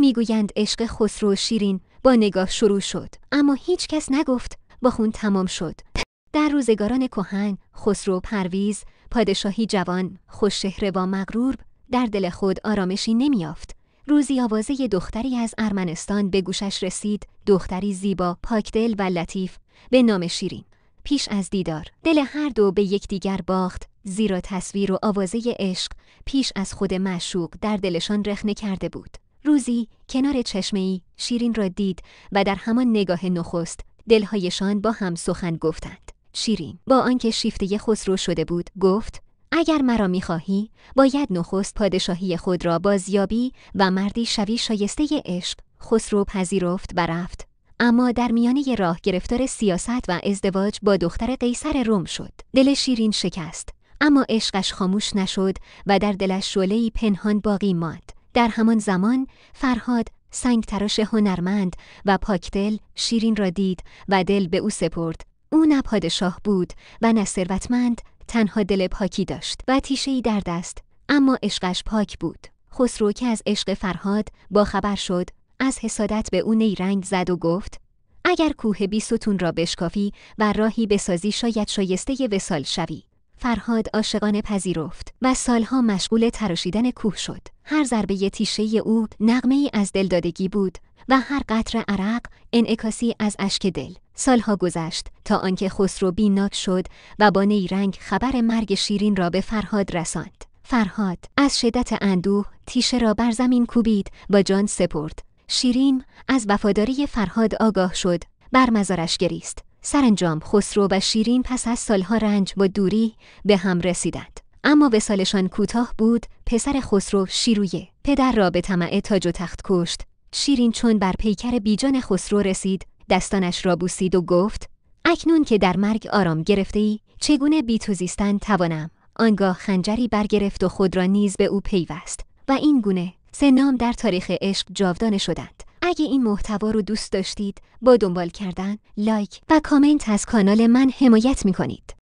میگویند عشق خسرو و شیرین با نگاه شروع شد، اما هیچ کس نگفت با خون تمام شد. در روزگاران کهن خسرو پرویز، پادشاهی جوان، خوش‌چهره و مغرور، در دل خود آرامشی نمی‌یافت. روزی آوازه دختری از ارمنستان به گوشش رسید، دختری زیبا، پاکدل و لطیف به نام شیرین. پیش از دیدار دل هر دو به یکدیگر باخت، زیرا تصویر و آوازه عشق پیش از خود معشوق در دلشان رخنه کرده بود. روزی کنار چشمه‌ای شیرین را دید و در همان نگاه نخست دلهایشان با هم سخن گفتند. شیرین با آنکه شیفته خسرو شده بود گفت: اگر مرا می‌خواهی باید نخست پادشاهی خود را بازیابی و مردی شوی شایسته عشق. خسرو پذیرفت و رفت، اما در میانه راه گرفتار سیاست و ازدواج با دختر قیصر روم شد. دل شیرین شکست، اما عشقش خاموش نشد و در دلش شعله‌ای پنهان باقی ماند. در همان زمان فرهاد، سنگ تراش هنرمند و پاکدل، شیرین را دید و دل به او سپرد. او نه پادشاه بود و نه ثروتمند، تنها دل پاکی داشت و تیشه‌ای در دست، اما عشقش پاک بود. خسرو که از عشق فرهاد با خبر شد، از حسادت به او نیرنگ زد و گفت: اگر کوه بیستون را بشکافی و راهی بسازی شاید شایسته وصال شوی. فرهاد عاشقانه پذیرفت و سالها مشغول تراشیدن کوه شد. هر ضربه تیشه او نغمه‌ای از دلدادگی بود و هر قطره عرق انعکاسی از اشک دل. سالها گذشت تا آنکه خسرو بی‌ناک شد و با نیرنگ خبر مرگ شیرین را به فرهاد رساند. فرهاد از شدت اندوه تیشه را بر زمین کوبید و جان سپرد. شیرین از وفاداری فرهاد آگاه شد، بر مزارش گریست. سرانجام خسرو و شیرین پس از سالها رنج و دوری به هم رسیدند. اما وصالشان کوتاه بود. پسر خسرو شیرویه پدر را به طمع تاج و تخت کشت. شیرین چون بر پیکر بیجان خسرو رسید، دستانش را بوسید و گفت: اکنون که در مرگ آرام گرفته‌ای، چگونه بی تو زیستن توانم؟ آنگاه خنجری برگرفت و خود را نیز به او پیوست و این گونه 3 نام در تاریخ عشق جاودانه شدند. اگه این محتوا رو دوست داشتید، با دنبال کردن، لایک و کامنت از کانال من حمایت می‌کنید.